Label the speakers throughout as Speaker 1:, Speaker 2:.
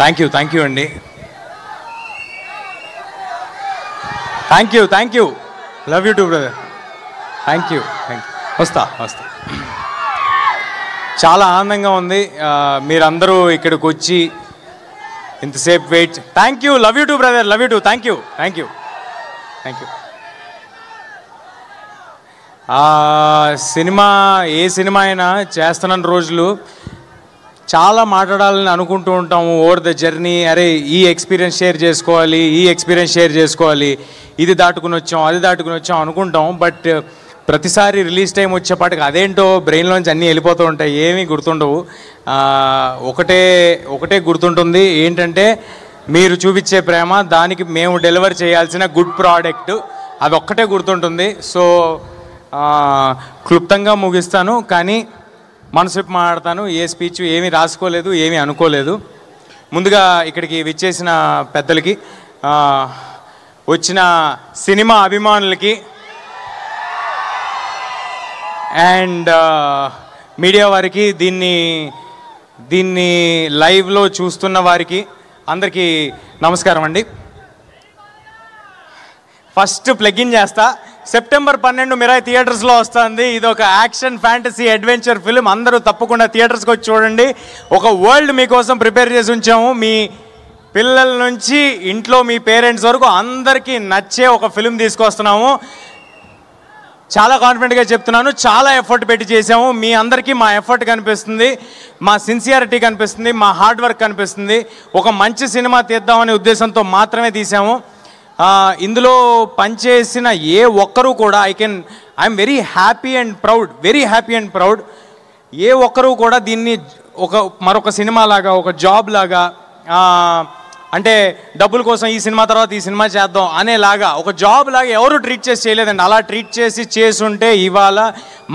Speaker 1: Thank you అండి. Thank you. Love you too brother. Thank you. వస్తా. చాలా ఆనందంగా ఉంది మీరందరూ ఇక్కడికి వచ్చి ఇంతసేపు wait. Thank you. Love you too brother. Love you too. Thank you. Cinema ఏ సినిమా అయినా చేస్తున్న రోజులు చాలా మాట్లాడాలని అనుకుంటూ ఉంటాము ఓవర్ ద జర్నీ. అరే ఈ ఎక్స్పీరియన్స్ షేర్ చేసుకోవాలి, ఇది దాటుకుని వచ్చాం అనుకుంటాం. బట్ ప్రతిసారి రిలీజ్ టైం వచ్చేపాటికి అదేంటో బ్రెయిన్లోంచి అన్నీ వెళ్ళిపోతూ ఉంటాయి, ఏమీ గుర్తుండవు. ఒకటే గుర్తుంటుంది, ఏంటంటే మీరు చూపించే ప్రేమ, దానికి మేము డెలివర్ చేయాల్సిన గుడ్ ప్రోడక్ట్, అదొక్కటే గుర్తుంటుంది. సో క్లుప్తంగా ముగిస్తాను, కానీ మనసు మాట్లాడతాను. ఏ స్పీచ్ ఏమీ రాసుకోలేదు, ఏమీ అనుకోలేదు. ముందుగా ఇక్కడికి విచ్చేసిన పెద్దలకి, వచ్చిన సినిమా అభిమానులకి అండ్ మీడియా వారికి, దీన్ని లైవ్లో చూస్తున్న వారికి అందరికీ నమస్కారం అండి. ఫస్ట్ ప్లగిన్ చేస్తా. సెప్టెంబర్ 12 మిరాయి థియేటర్స్లో వస్తుంది. ఇది ఒక యాక్షన్ ఫ్యాంటసీ అడ్వెంచర్ ఫిల్మ్. అందరూ తప్పకుండా థియేటర్స్కి వచ్చి చూడండి. ఒక వరల్డ్ మీకోసం ప్రిపేర్ చేసి ఉంచాము. మీ పిల్లల నుంచి ఇంట్లో మీ పేరెంట్స్ వరకు అందరికీ నచ్చే ఒక ఫిల్మ్ తీసుకొస్తున్నాము. చాలా కాన్ఫిడెంట్గా చెప్తున్నాను. చాలా ఎఫర్ట్ పెట్టి చేసాము. మీ అందరికీ మా ఎఫర్ట్ కనిపిస్తుంది, మా సిన్సియారిటీ కనిపిస్తుంది, మా హార్డ్ వర్క్ కనిపిస్తుంది. ఒక మంచి సినిమా తీద్దామనే ఉద్దేశంతో మాత్రమే తీసాము. ఇందులో పనిచేసిన ఏ ఒక్కరూ కూడా I'm very happy and proud. ఏ ఒక్కరూ కూడా దీన్ని మరొక సినిమా లాగా, ఒక జాబ్ లాగా, అంటే డబ్బుల కోసం ఈ సినిమా తర్వాత ఈ సినిమా చేద్దాం అనేలాగా ఒక జాబ్ లాగా ఎవరు ట్రీట్ చేసి చేయలేదండి. అలా ట్రీట్ చేసుంటే ఇవాళ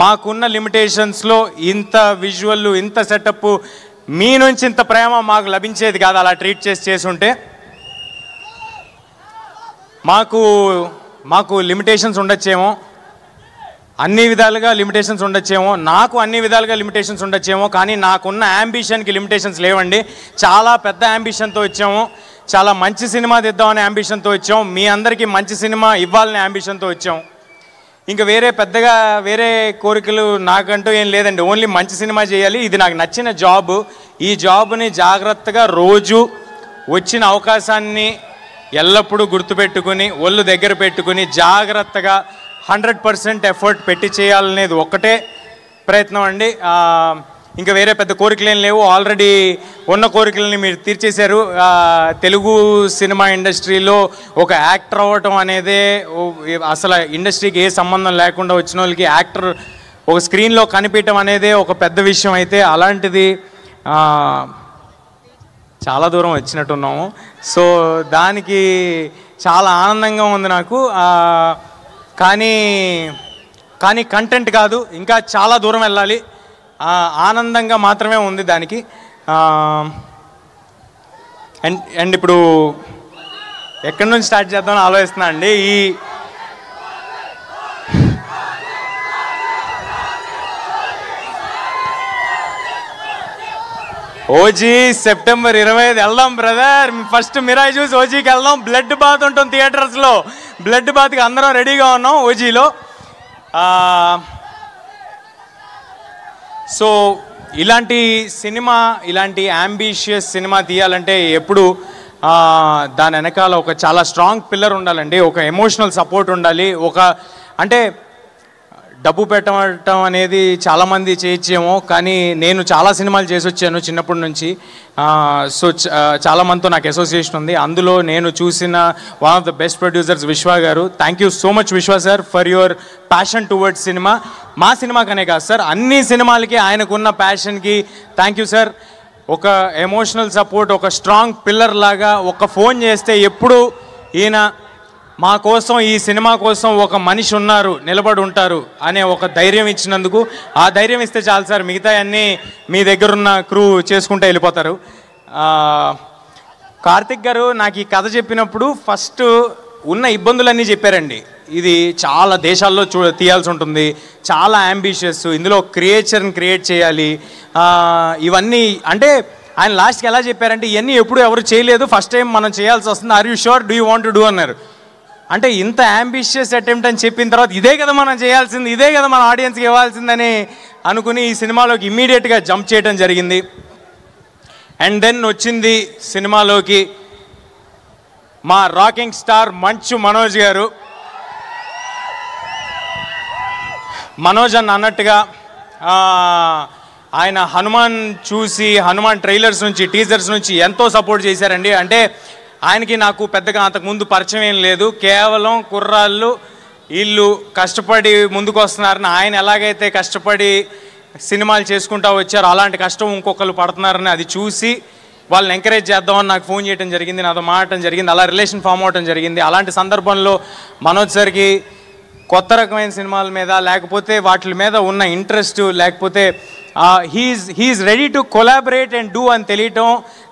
Speaker 1: మాకున్న లిమిటేషన్స్లో ఇంత విజువల్, ఇంత సెటప్, మీ నుంచి ఇంత ప్రేమ మాకు లభించేది కాదు. అలా ట్రీట్ చేసుంటే మాకు లిమిటేషన్స్ ఉండొచ్చేమో, అన్ని విధాలుగా లిమిటేషన్స్ ఉండొచ్చేమో, నాకు అన్ని విధాలుగా లిమిటేషన్స్ ఉండొచ్చేమో, కానీ నాకున్న యాంబిషన్కి లిమిటేషన్స్ లేవండి. చాలా పెద్ద యాంబిషన్తో వచ్చాము. చాలా మంచి సినిమా తీద్దామనే యాంబిషన్తో వచ్చాం. మీ అందరికీ మంచి సినిమా ఇవ్వాలనే యాంబిషన్తో వచ్చాం. ఇంకా వేరే కోరికలు నాకంటూ ఏం లేదండి. ఓన్లీ మంచి సినిమా చేయాలి. ఇది నాకు నచ్చిన జాబ్. ఈ జాబ్ని జాగ్రత్తగా రోజు వచ్చిన అవకాశాన్ని ఎల్లప్పుడూ గుర్తుపెట్టుకుని, ఒళ్ళు దగ్గర పెట్టుకుని, జాగ్రత్తగా 100% ఎఫర్ట్ పెట్టి చేయాలనేది ఒక్కటే ప్రయత్నం అండి. ఇంకా వేరే పెద్ద కోరికలు ఏం లేవు. ఆల్రెడీ ఉన్న కోరికలని మీరు తీర్చేశారు. తెలుగు సినిమా ఇండస్ట్రీలో ఒక యాక్టర్ అవ్వటం అనేదే, అసలు ఇండస్ట్రీకి ఏ సంబంధం లేకుండా వచ్చిన వాళ్ళకి యాక్టర్ ఒక స్క్రీన్లో కనిపించడం అనేదే ఒక పెద్ద విషయం. అయితే అలాంటిది చాలా దూరం వచ్చినట్టున్నాము. సో దానికి చాలా ఆనందంగా ఉంది నాకు. కానీ కంటెంట్ కాదు, ఇంకా చాలా దూరం వెళ్ళాలి. ఆనందంగా మాత్రమే ఉంది దానికి. అండ్ ఇప్పుడు ఎక్కడి నుంచి స్టార్ట్ చేద్దామని ఆలోచిస్తున్నా అండి. ఓజీ సెప్టెంబర్ 25 వెళ్దాం బ్రదర్. ఫస్ట్ మిరాయి చూసి ఓజీకి వెళ్దాం. బ్లడ్ బాత్ ఉంటుంది థియేటర్స్లో. బ్లడ్ బాత్కి అందరం రెడీగా ఉన్నాం ఓజీలో. సో ఇలాంటి యాంబిషియస్ సినిమా తీయాలంటే ఎప్పుడు దాని వెనకాల ఒక చాలా స్ట్రాంగ్ పిల్లర్ ఉండాలండి. ఒక ఎమోషనల్ సపోర్ట్ ఉండాలి. అంటే డబ్బు పెట్టడం అనేది చాలామంది చేయొచ్చేమో, కానీ నేను చాలా సినిమాలు చేసి వచ్చాను చిన్నప్పటి నుంచి. సో చాలామందితో నాకు అసోసియేషన్ ఉంది. అందులో నేను చూసిన one of the best producers విశ్వ గారు. థ్యాంక్ యూ సో మచ్ విశ్వ sir for your passion towards cinema. మా సినిమాకనే కాదు సార్, అన్ని సినిమాలకి ఆయనకున్న ప్యాషన్కి థ్యాంక్ యూ సార్. ఒక ఎమోషనల్ సపోర్ట్, ఒక స్ట్రాంగ్ పిల్లర్ లాగా, ఒక ఫోన్ చేస్తే ఎప్పుడు ఈయన మా కోసం, ఈ సినిమా కోసం ఒక మనిషి ఉన్నారు, నిలబడి ఉంటారు అనే ఒక ధైర్యం ఇచ్చినందుకు, ఆ ధైర్యం ఇస్తే చాలు సార్. మిగతా అన్నీ మీ దగ్గరున్న క్రూ చేసుకుంటూ వెళ్ళిపోతారు. కార్తిక్ గారు నాకు ఈ కథ చెప్పినప్పుడు ఫస్ట్ ఉన్న ఇబ్బందులన్నీ చెప్పారండి. ఇది చాలా దేశాల్లో తీయాల్సి ఉంటుంది, చాలా అంబిషియస్, ఇందులో క్రియేచర్ని క్రియేట్ చేయాలి, ఇవన్నీ అంటే ఆయన లాస్ట్కి ఎలా చెప్పారంటే ఇవన్నీ ఎప్పుడు ఎవరు చేయలేదు, ఫస్ట్ టైం మనం చేయాల్సి వస్తుంది, are you sure, do you want to do అన్నారు. అంటే ఇంత అంబిషియస్ అటెంప్ట్ అని చెప్పిన తర్వాత ఇదే కదా మనం చేయాల్సింది, ఇదే కదా మన ఆడియన్స్కి ఇవ్వాల్సిందని అనుకుని ఈ సినిమాలోకి ఇమ్మీడియట్గా జంప్ చేయడం జరిగింది. అండ్ దెన్ వచ్చింది సినిమాలోకి మా రాకింగ్ స్టార్ మంచు మనోజ్ గారు. మనోజ్ అన్నట్టుగా ఆయన హనుమాన్ చూసి, హనుమాన్ ట్రైలర్స్ నుంచి, టీజర్స్ నుంచి ఎంతో సపోర్ట్ చేశారండి. అంటే ఆయనకి నాకు పెద్దగా అంతకుముందు పరిచయం ఏం లేదు, కేవలం కుర్రాళ్ళు వీళ్ళు కష్టపడి ముందుకు వస్తున్నారని, ఆయన ఎలాగైతే కష్టపడి సినిమాలు చేసుకుంటూ వచ్చారో అలాంటి కష్టం ఇంకొకరు పడుతున్నారని అది చూసి వాళ్ళని ఎంకరేజ్ చేద్దామని నాకు ఫోన్ చేయడం జరిగింది, నాతో మాట్లాడటం జరిగింది, అలా రిలేషన్ ఫామ్ అవడం జరిగింది. అలాంటి సందర్భంలో మనోజ్ సార్కి కొత్త రకమైన సినిమాల మీద లేకపోతే వాటి మీద ఉన్న ఇంట్రెస్ట్, లేకపోతే he's ready to collaborate and do అని తెలియటం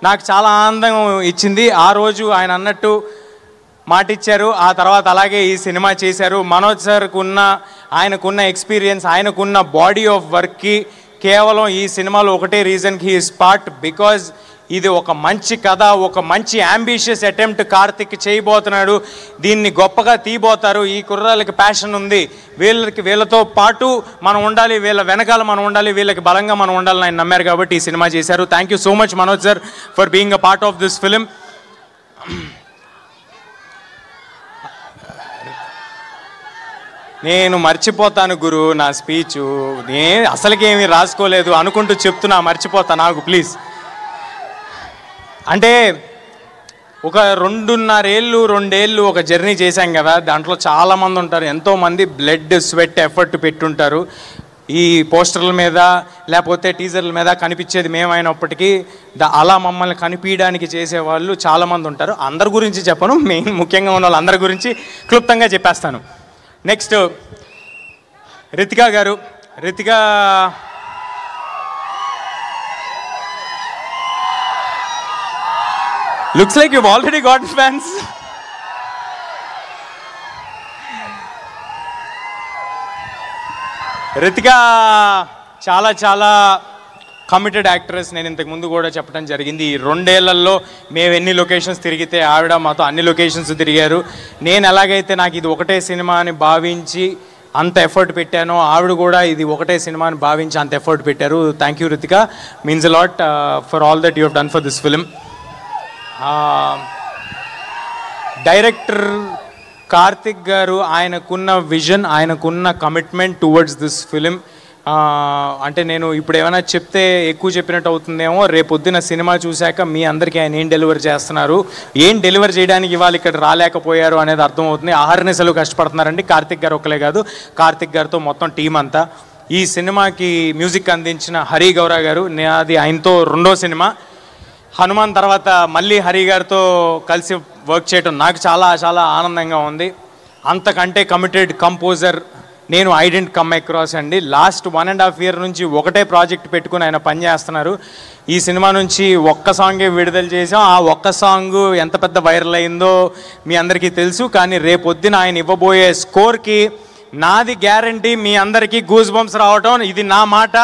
Speaker 1: నాకు చాలా ఆనందం ఇచ్చింది. ఆ రోజు ఆయన అన్నట్టు మాట ఇచ్చారు, ఆ తర్వాత అలాగే ఈ సినిమా చేశారు. మనోజ్ సార్కు ఆయనకున్న ఎక్స్పీరియన్స్, ఆయనకున్న బాడీ ఆఫ్ వర్క్కి కేవలం ఈ సినిమాలో ఒకటే రీజన్కి హీ ఈస్ పార్ట్, బికాజ్ ఇది ఒక మంచి కథ, ఒక మంచి అంబిషియస్ అటెంప్ట్ కార్తిక్ చేయబోతున్నాడు, దీన్ని గొప్పగా తీయబోతారు, ఈ కుర్రాళ్ళకి ప్యాషన్ ఉంది, వీళ్ళతో పాటు మనం ఉండాలి, వీళ్ళ వెనకాల మనం ఉండాలి, వీళ్ళకి బలంగా మనం ఉండాలని ఆయన నమ్మారు కాబట్టి ఈ సినిమా చేశారు. Thank you so much Manoj sir for being a part of this film. నేను మర్చిపోతాను గురు నా స్పీచ్, నేను అసలుకేమీ రాసుకోలేదు అనుకుంటూ చెప్తున్నా, మర్చిపోతాను నాకు ప్లీజ్. అంటే ఒక 2.5 ఏళ్ళు ఒక జర్నీ చేశాం కదా, దాంట్లో చాలామంది ఉంటారు, ఎంతోమంది బ్లడ్ స్వెట్ ఎఫర్ట్ పెట్టుంటారు. ఈ పోస్టర్ల మీద లేకపోతే టీజర్ల మీద కనిపించేది మేమైనప్పటికీ అలా మమ్మల్ని కనిపించడానికి చేసేవాళ్ళు చాలామంది ఉంటారు. అందరి గురించి చెప్పను, ముఖ్యంగా ఉన్న వాళ్ళందరి గురించి క్లుప్తంగా చెప్పేస్తాను. నెక్స్ట్ రితికా గారు. Ritika looks like you've already got fans. Ritika చాలా చాలా కమిటెడ్ యాక్ట్రెస్. నేను ఇంతకు ముందు కూడా చెప్పడం జరిగింది, ఈ 2 ఏళ్లలో మేము ఎన్ని లొకేషన్స్ తిరిగితే ఆవిడ మాతో అన్ని లొకేషన్స్ తిరిగారు. నేను ఎలాగైతే నాకు ఇది ఒకటే సినిమా అని భావించి అంత ఎఫర్ట్ పెట్టానో, ఆవిడ కూడా ఇది ఒకటే సినిమా అని భావించి అంత ఎఫర్ట్ పెట్టారు. Thank you Ritika, means a lot for all that you have done for this film. Director Karthik గారు ఆయనకున్న విజన్, ఆయనకున్న కమిట్మెంట్ టువర్డ్స్ దిస్ ఫిలిం, అంటే నేను ఇప్పుడు ఏమైనా చెప్తే ఎక్కువ చెప్పినట్టు అవుతుందేమో, రేపొద్దున సినిమా చూశాక మీ అందరికీ ఆయన ఏం డెలివర్ చేస్తున్నారు, ఏం డెలివర్ చేయడానికి ఇవాళ ఇక్కడ రాలేకపోయారు అనేది అర్థమవుతుంది. ఆహర్నిశలు కష్టపడుతున్నారండి. కార్తిక్ గారు ఒక్కలే కాదు, కార్తిక్ గారితో మొత్తం టీం అంతా. ఈ సినిమాకి మ్యూజిక్ అందించిన హరి గౌరా గారు, అది ఆయనతో 2వ సినిమా. హనుమాన్ తర్వాత మళ్ళీ హరి గారితో కలిసి వర్క్ చేయడం నాకు చాలా చాలా ఆనందంగా ఉంది. అంతకంటే కమిటెడ్ కంపోజర్ నేను ఐ డెంట్ కమ్ అక్రాస్ అండి. లాస్ట్ 1.5 year నుంచి ఒకటే ప్రాజెక్ట్ పెట్టుకుని ఆయన పనిచేస్తున్నారు. ఈ సినిమా నుంచి ఒక్క సాంగే విడుదల చేసాం. ఆ ఒక్క సాంగ్ ఎంత పెద్ద వైరల్ అయిందో మీ అందరికీ తెలుసు. కానీ రేపొద్దున ఆయన ఇవ్వబోయే స్కోర్కి నాది గ్యారంటీ మీ అందరికీ గూస్ బంప్స్ రావటం, ఇది నా మాట,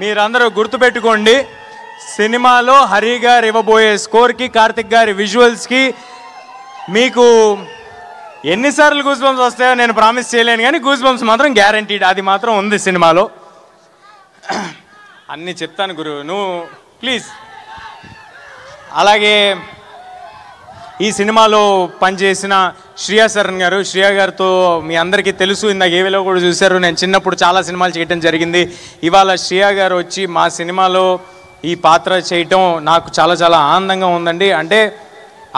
Speaker 1: మీరందరూ గుర్తుపెట్టుకోండి. సినిమాలో హరి గారు ఇవ్వబోయే స్కోర్కి, కార్తిక్ గారి విజువల్స్కి మీకు ఎన్నిసార్లు గూస్ బంప్స్ వస్తాయో నేను ప్రామిస్ చేయలేను, కానీ గూస్ బంప్స్ మాత్రం గ్యారంటీడ్, అది మాత్రం ఉంది సినిమాలో. అన్నీ చెప్తాను గురు, నువ్వు ప్లీజ్. అలాగే ఈ సినిమాలో పనిచేసిన శ్రియా శరణ్ గారు, శ్రియా గారితో మీ అందరికీ తెలుసు, ఇందాక ఏవిలో కూడా చూశారు, నేను చిన్నప్పుడు చాలా సినిమాలు చేయడం జరిగింది. ఇవాళ శ్రియా గారు వచ్చి మా సినిమాలో ఈ పాత్ర చేయటం నాకు చాలా చాలా ఆనందంగా ఉందండి. అంటే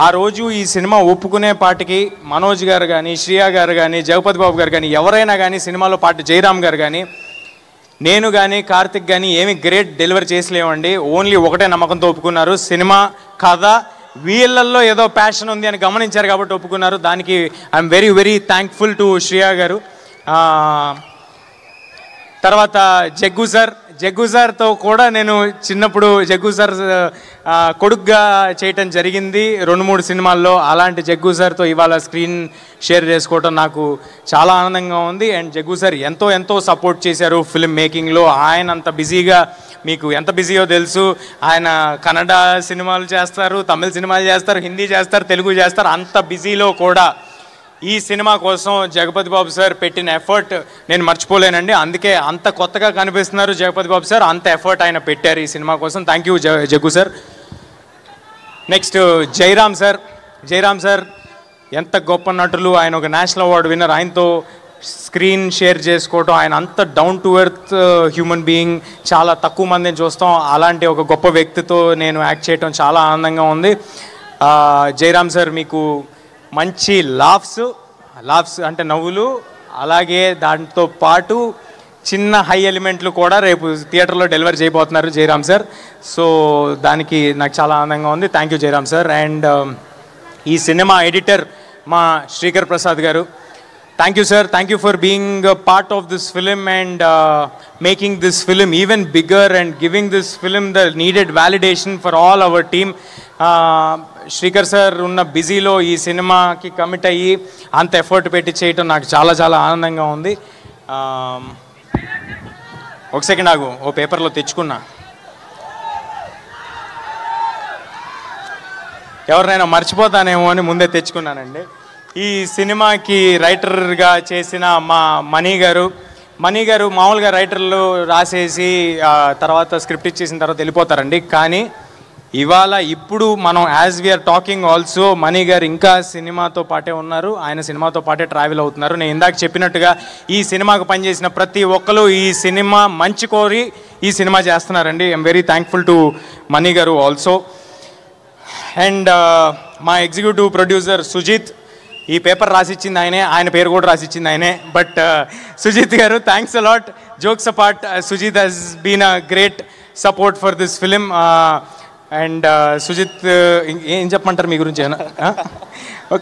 Speaker 1: ఆ రోజు ఈ సినిమా ఒప్పుకునే పాటికి మనోజ్ గారు కానీ, శ్రియా గారు కానీ, జగపతి బాబు గారు కానీ, ఎవరైనా కానీ, సినిమాలో పాటు జయరామ్ గారు కానీ, నేను కానీ, కార్తిక్ కానీ ఏమి గ్రేట్ డెలివరీ చేసలేమండి. ఓన్లీ ఒకటే నమ్మకంతో ఒప్పుకున్నారు, సినిమా కథ వీళ్ళల్లో ఏదో ప్యాషన్ ఉంది అని గమనించారు కాబట్టి ఒప్పుకున్నారు. దానికి I'm very very thankful to Shriya గారు. తర్వాత జగ్గు సార్తో కూడా నేను చిన్నప్పుడు జగ్గు సార్ కొడుగ్గా చేయటం జరిగింది 2-3 సినిమాల్లో. అలాంటి జగ్గు సార్తో ఇవాళ స్క్రీన్ షేర్ చేసుకోవటం నాకు చాలా ఆనందంగా ఉంది. అండ్ జగ్గు సార్ ఎంతో సపోర్ట్ చేశారు ఫిల్మ్ మేకింగ్లో. ఆయన అంత బిజీగా, మీకు ఎంత బిజీయో తెలుసు, ఆయన కన్నడ సినిమాలు చేస్తారు, తమిళ సినిమాలు చేస్తారు, హిందీ చేస్తారు, తెలుగు చేస్తారు. అంత బిజీలో కూడా ఈ సినిమా కోసం జగపతి బాబు సార్ పెట్టిన ఎఫర్ట్ నేను మర్చిపోలేనండి. అందుకే అంత కొత్తగా కనిపిస్తున్నారు జగపతి బాబు సార్, అంత ఎఫర్ట్ ఆయన పెట్టారు ఈ సినిమా కోసం. Thank you Jaggu sir. Next Jayaram sir ఎంత గొప్ప నటులు. ఆయన ఒక నేషనల్ అవార్డు విన్నర్. ఆయనతో స్క్రీన్ షేర్ చేసుకోవటం, ఆయన అంత down to earth human being, చాలా తక్కువ మందిని చూస్తాం. అలాంటి ఒక గొప్ప వ్యక్తితో నేను యాక్ట్ చేయటం చాలా ఆనందంగా ఉంది. జయరామ్ సార్ మీకు మంచి లాఫ్స్ అంటే నవ్వులు, అలాగే దాంతో పాటు చిన్న హై ఎలిమెంట్లు కూడా రేపు థియేటర్లో డెలివరీ చేయబోతున్నారు జయరామ్ సార్. సో దానికి నాకు చాలా ఆనందంగా ఉంది. Thank you Jayaram sir. And ఈ సినిమా ఎడిటర్ మా శ్రీకర్ ప్రసాద్ గారు, thank you sir. Thank you for being part of this film and making this film even bigger and giving this film the needed validation for all our team. Srikar sir ఉన్న బిజీలో ఈ సినిమాకి commit అయ్యి అంత effort పెట్టి చేయటం నాకు చాలా ఆనందంగా ఉంది. ఒక సెకండ్ ఆగు, ఓ పేపర్లో తెచ్చుకున్నా. ఎవరినైనా మర్చిపోతానేమో అని ముందే తెచ్చుకున్నానండి. ఈ సినిమాకి రైటర్గా చేసిన మా మనీ గారు మామూలుగా రైటర్లు రాసేసి తర్వాత స్క్రిప్ట్ ఇచ్చేసిన తర్వాత వెళ్ళిపోతారండి. కానీ ఇప్పుడు మనం as we're talking also Mani గారు ఇంకా సినిమాతో పాటే ఉన్నారు. ఆయన సినిమాతో పాటే ట్రావెల్ అవుతున్నారు. నేను ఇందాక చెప్పినట్టుగా ఈ సినిమాకు పనిచేసిన ప్రతి ఒక్కరు ఈ సినిమా మంచి కోరి ఈ సినిమా చేస్తున్నారండి. I'm very thankful to money గారు ఆల్సో. అండ్ మా ఎగ్జిక్యూటివ్ ప్రొడ్యూసర్ సుజిత్, ఈ పేపర్ రాసిచ్చింది ఆయనే, ఆయన పేరు కూడా రాసిచ్చింది ఆయనే. బట్ సుజిత్ గారు, thanks a lot. Jokes apart, Sujith he's been a great support for this film. And Sujith ఏం చెప్పమంటారు మీ గురించి?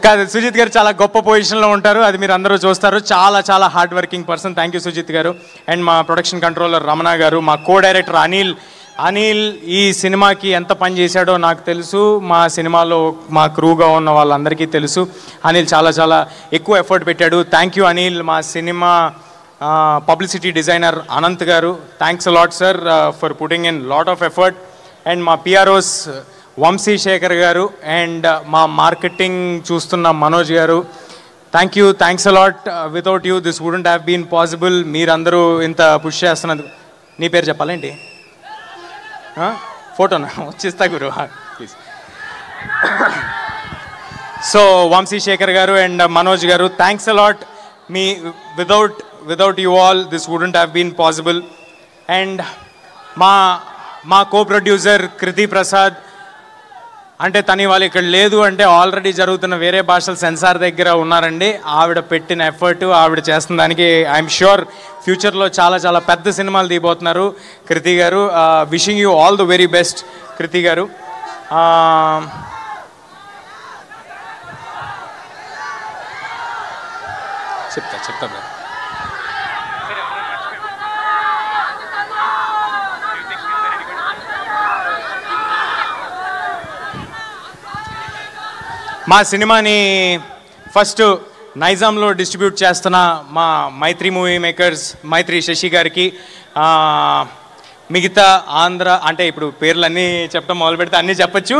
Speaker 1: కాదు, సుజిత్ గారు చాలా గొప్ప పొజిషన్లో ఉంటారు, అది మీరు అందరూ చూస్తారు. చాలా hard working person. Thank you Sujith గారు. అండ్ మా ప్రొడక్షన్ కంట్రోలర్ రమణ గారు, మా కో డైరెక్టర్ అనిల్ ఈ సినిమాకి ఎంత పని చేశాడో నాకు తెలుసు, మా సినిమాలో మా క్రూగా ఉన్న వాళ్ళందరికీ తెలుసు. అనిల్ చాలా ఎక్కువ ఎఫర్ట్ పెట్టాడు. Thank you Anil. మా సినిమా పబ్లిసిటీ డిజైనర్ అనంత్ గారు, thanks a lot sir for putting in lot of effort. And మా పిఆర్ఓస్ వంశీ శేఖర్ గారు అండ్ మా మార్కెటింగ్ చూస్తున్న మనోజ్ గారు, thanks a lot. Without you this wouldn't have been possible. మీరందరూ ఇంత పుష్ చేస్తున్నందుకు. నీ పేరు చెప్పాలేంటి? ఫోటోనా వచ్చిస్తా గురు ప్లీజ్. సో వంశీ శేఖర్ గారు అండ్ మనోజ్ గారు, థ్యాంక్స్ అలాట్. మీ without you all this wouldn't have been possible. And మా కో ప్రొడ్యూసర్ కృతి ప్రసాద్, అంటే తను వాళ్ళు ఇక్కడ లేదు అంటే ఆల్రెడీ జరుగుతున్న వేరే భాషల సెన్సార్ దగ్గర ఉన్నారండి. ఆవిడ పెట్టిన ఎఫర్ట్, ఆవిడ చేస్తున్న దానికి ఐఎమ్ ష్యూర్ ఫ్యూచర్లో చాలా పెద్ద సినిమాలు తీయబోతున్నారు Kriti garu. Wishing you all the very best Kriti garu. చెప్తా మా సినిమాని ఫస్ట్ నైజాంలో డిస్ట్రిబ్యూట్ చేస్తున్న మా మైత్రి మూవీ మేకర్స్, మైత్రి శశి గారికి, మిగతా ఆంధ్ర అంటే ఇప్పుడు పేర్లన్నీ చెప్పడం మొదలు పెడితే అన్నీ చెప్పచ్చు.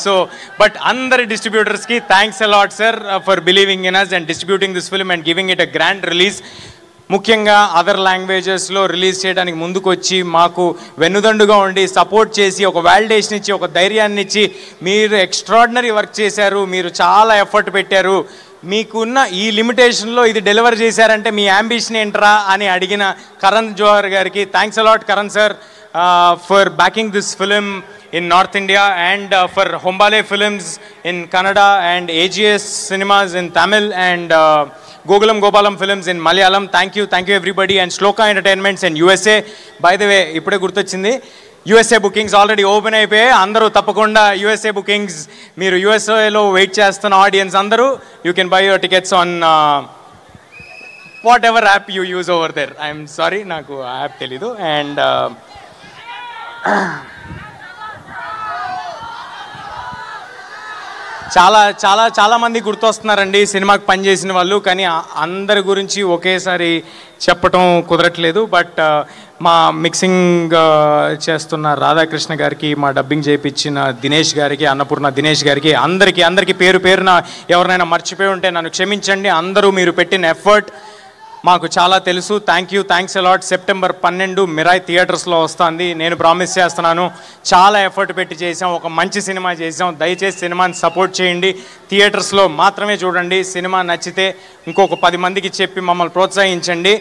Speaker 1: సో బట్ అందరి డిస్ట్రిబ్యూటర్స్కి thanks a lot sir for believing in us and distributing this film and giving it a grand release. ముఖ్యంగా అదర్ లాంగ్వేజెస్లో రిలీజ్ చేయడానికి ముందుకు వచ్చి మాకు వెన్నుదండుగా ఉండి సపోర్ట్ చేసి ఒక వ్యాలిడేషన్ ఇచ్చి ఒక ధైర్యాన్ని ఇచ్చి మీరు ఎక్స్ట్రాడినరీ వర్క్ చేశారు, మీరు చాలా ఎఫర్ట్ పెట్టారు, మీకున్న ఈ లిమిటేషన్లో ఇది డెలివర్ చేశారంటే మీ యాంబిషన్ ఏంట్రా అని అడిగిన కరణ్ జోహర్ గారికి thanks a lot Karan sir for backing this film in North India and for Hombale Films in Kannada and AGS Cinemas in Tamil and Gokulam Gopalam Films in Malayalam. Thank you everybody and Shloka Entertainments in USA. By the way, ipude gurtochindi USA bookings already open అయిపోయాయి. అందరూ తప్పకుండా USA bookings మీరు USA లో wait చేస్తున్న audience అందరూ you can buy your tickets on whatever app you use over there. I'm sorry, నాకు ఆ app తెలీదు. అండ్ చాలా చాలా చాలామంది గుర్తొస్తున్నారండి సినిమాకి పనిచేసిన వాళ్ళు, కానీ అందరి గురించి ఒకేసారి చెప్పటం కుదరట్లేదు. బట్ మా మిక్సింగ్ చేస్తున్న రాధాకృష్ణ గారికి, మా డబ్బింగ్ చేయించిన దినేష్ గారికి, అన్నపూర్ణ దినేష్ గారికి, అందరికీ పేరు పేరున ఎవరినైనా మర్చిపోయి ఉంటే నన్ను క్షమించండి. అందరూ మీరు పెట్టిన ఎఫర్ట్ మాకు చాలా తెలుసు. Thanks a lot. సెప్టెంబర్ 12 మిరాయ్ థియేటర్స్లో వస్తుంది. నేను ప్రామిస్ చేస్తున్నాను, చాలా ఎఫర్ట్ పెట్టి చేసాం, ఒక మంచి సినిమా చేసాం. దయచేసి సినిమాని సపోర్ట్ చేయండి, థియేటర్స్లో మాత్రమే చూడండి. సినిమా నచ్చితే ఇంకొక 10 మందికి చెప్పి మమ్మల్ని ప్రోత్సహించండి.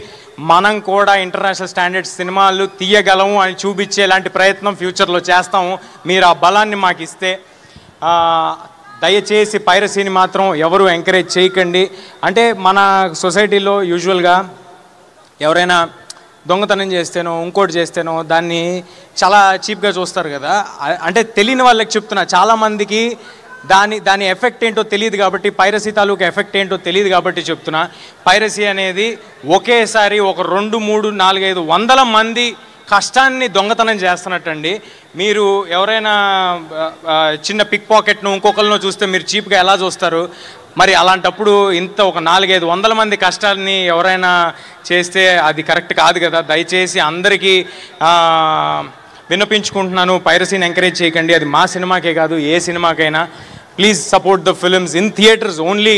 Speaker 1: మనం కూడా ఇంటర్నేషనల్ స్టాండర్డ్స్ సినిమాలు తీయగలము అని చూపించేలాంటి ప్రయత్నం ఫ్యూచర్లో చేస్తాము. మీరు ఆ బలాన్ని మాకు ఇస్తే. దయచేసి పైరసీని మాత్రం ఎవరు ఎంకరేజ్ చేయకండి. అంటే మన సొసైటీలో యూజువల్గా ఎవరైనా దొంగతనం చేస్తేనో ఇంకోటి చేస్తేనో దాన్ని చాలా చీప్గా చూస్తారు కదా. అంటే తెలియని వాళ్ళకి చెప్తున్నా, చాలామందికి దాని ఎఫెక్ట్ ఏంటో తెలియదు కాబట్టి, పైరసీ తాలూకు ఎఫెక్ట్ ఏంటో తెలియదు కాబట్టి చెప్తున్నా. పైరసీ అనేది ఒకేసారి ఒక 2, 3, 4, 5 వందల మంది కష్టాన్ని దొంగతనం చేస్తున్నట్టండి. మీరు ఎవరైనా చిన్న పిక్ పాకెట్ను ఇంకొకరినో చూస్తే మీరు చీప్గా ఎలా చూస్తారు? మరి అలాంటప్పుడు ఇంత ఒక 4-5 వందల మంది కష్టాన్ని ఎవరైనా చేస్తే అది కరెక్ట్ కాదు కదా. దయచేసి అందరికీ విన్నపించుకుంటున్నాను, పైరసీని ఎంకరేజ్ చేయకండి. అది మా సినిమాకే కాదు, ఏ సినిమాకైనా. Please support the films in theatres only.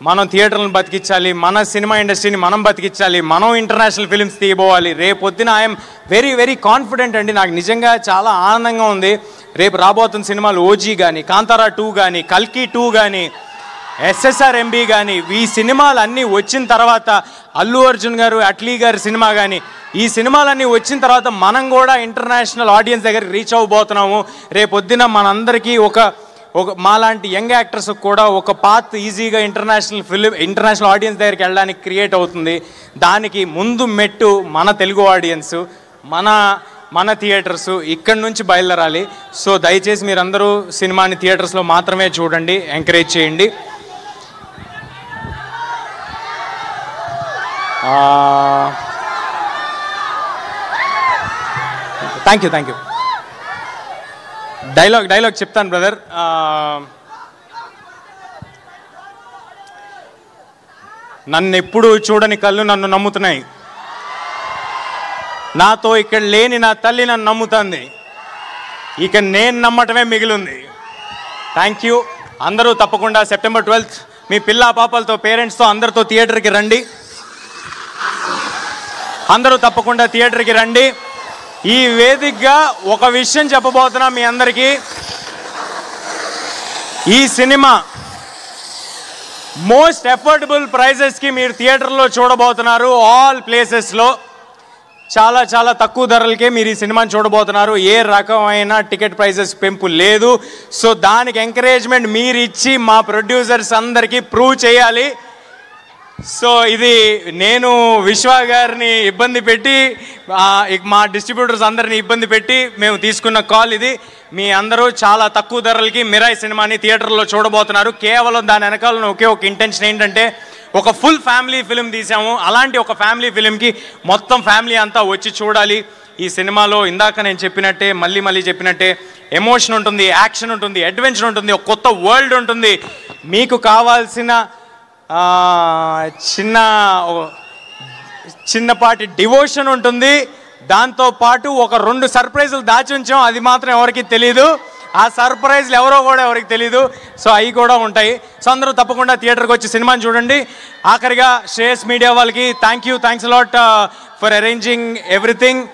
Speaker 1: మనం థియేటర్లను బతికించాలి, మన సినిమా ఇండస్ట్రీని మనం బతికించాలి, మనం ఇంటర్నేషనల్ ఫిల్మ్స్ తీయబోవాలి. రేపొద్దున ఐఎమ్ వెరీ కాన్ఫిడెంట్ అండి. నాకు నిజంగా చాలా ఆనందంగా ఉంది. రేపు రాబోతున్న సినిమాలు ఓజీ కానీ, కాంతారా 2 కానీ, కల్కి 2 కానీ, SSRMB కానీ, ఈ సినిమాలు అన్నీ వచ్చిన తర్వాత, అల్లు అర్జున్ గారు, అట్లీ గారి సినిమా కానీ, ఈ సినిమాలన్నీ వచ్చిన తర్వాత మనం కూడా ఇంటర్నేషనల్ ఆడియన్స్ దగ్గరికి రీచ్ అవ్వబోతున్నాము. రేపొద్దున మనందరికీ ఒక మాలాంటి యంగ్ యాక్టర్స్ కూడా ఒక పాత్ ఈజీగా ఇంటర్నేషనల్ ఆడియన్స్ దగ్గరికి వెళ్ళడానికి క్రియేట్ అవుతుంది. దానికి ముందు మెట్టు మన తెలుగు ఆడియన్స్, మన థియేటర్స్ ఇక్కడి నుంచి బయలుదేరాలి. సో దయచేసి మీరందరూ సినిమాని థియేటర్స్లో మాత్రమే చూడండి, ఎంకరేజ్ చేయండి. Thank you. డైలాగ్ చెప్తాను బ్రదర్. నన్ను ఎప్పుడు చూడని కళ్ళు నన్ను నమ్ముతున్నాయి, నాతో ఇక్కడ లేని నా తల్లి నన్ను నమ్ముతుంది, ఇక నేను నమ్మటమే మిగిలింది. Thank you. అందరూ తప్పకుండా సెప్టెంబర్ 12 మీ పిల్ల పాపలతో, పేరెంట్స్తో అందరితో థియేటర్కి రండి. అందరూ తప్పకుండా థియేటర్కి రండి. ఈ వేదికగా ఒక విషయం చెప్పబోతున్నా మీ అందరికీ. ఈ సినిమా మోస్ట్ అఫోర్డబుల్ ప్రైజెస్కి మీరు థియేటర్లో చూడబోతున్నారు. ఆల్ ప్లేసెస్లో చాలా తక్కువ ధరలకే మీరు ఈ సినిమాని చూడబోతున్నారు. ఏ రకమైన టికెట్ ప్రైజెస్ పెంపు లేదు. సో దానికి ఎంకరేజ్మెంట్ మీరు ఇచ్చి మా ప్రొడ్యూసర్స్ అందరికీ ప్రూవ్ చేయాలి. సో ఇది నేను విశ్వ గారిని ఇబ్బంది పెట్టి, మా డిస్ట్రిబ్యూటర్స్ అందరిని ఇబ్బంది పెట్టి మేము తీసుకున్న కాల్ ఇది. మీ అందరూ చాలా తక్కువ ధరలకి మిరాయ్ సినిమాని థియేటర్లో చూడబోతున్నారు. కేవలం దాని వెనకాల ఒకే ఒక ఇంటెన్షన్ ఏంటంటే, ఒక ఫుల్ ఫ్యామిలీ ఫిలిం తీసాము. అలాంటి ఒక ఫ్యామిలీ ఫిలింకి మొత్తం ఫ్యామిలీ అంతా వచ్చి చూడాలి. ఈ సినిమాలో ఇందాక నేను చెప్పినట్టే, మళ్ళీ చెప్పినట్టే, ఎమోషన్ ఉంటుంది, యాక్షన్ ఉంటుంది, అడ్వెంచర్ ఉంటుంది, ఒక కొత్త వరల్డ్ ఉంటుంది. మీకు కావాల్సిన చిన్నపాటి డివోషన్ ఉంటుంది. దాంతోపాటు ఒక 2 సర్ప్రైజులు దాచి ఉంచాం, అది మాత్రం ఎవరికి తెలీదు. ఆ సర్ప్రైజ్లు ఎవరికి తెలీదు. సో అవి కూడా ఉంటాయి. సో అందరూ తప్పకుండా థియేటర్కి వచ్చి సినిమాని చూడండి. ఆఖరిగా శ్రేయస్ మీడియా వాళ్ళకి thanks a lot for arranging everything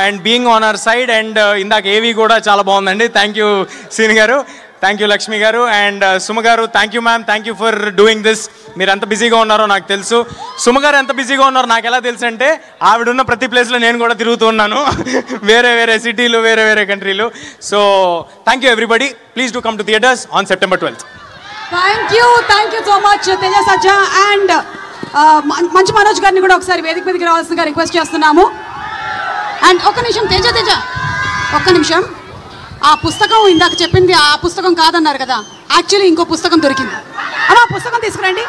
Speaker 1: and being on our side. And ఇందాక ఏవి కూడా చాలా బాగుందండి. థ్యాంక్ యూ సీని గారు, థ్యాంక్ యూ లక్ష్మి గారు, అండ్ సుమ గారు. Thank you ma'am, thank you for doing this. మీరు ఎంత బిజీగా ఉన్నారో నాకు తెలుసు. సుమ గారు ఎంత బిజీగా ఉన్నారో నాకు ఎలా తెలుసు అంటే, ఆవిడున్న ప్రతి ప్లేస్లో నేను కూడా తిరుగుతూ ఉన్నాను, వేరే సిటీలు, వేరే కంట్రీలు. So thank you everybody. Please do come to theatres on September 12.
Speaker 2: Thank you so much Teja Sajja. And Manchu Manoj గారిని కూడా ఒకసారి వేదిక మీదకి రావాల్సిందిగా రిక్వెస్ట్ చేస్తున్నాము. అండ్ ఒక్క నిమిషం తేజ, ఒక్క నిమిషం. ఆ పుస్తకం ఇందాక చెప్పింది ఆ పుస్తకం కాదన్నారు కదా, యాక్చువల్లీ ఇంకో పుస్తకం దొరికింది. అలా పుస్తకం తీసుకురండి.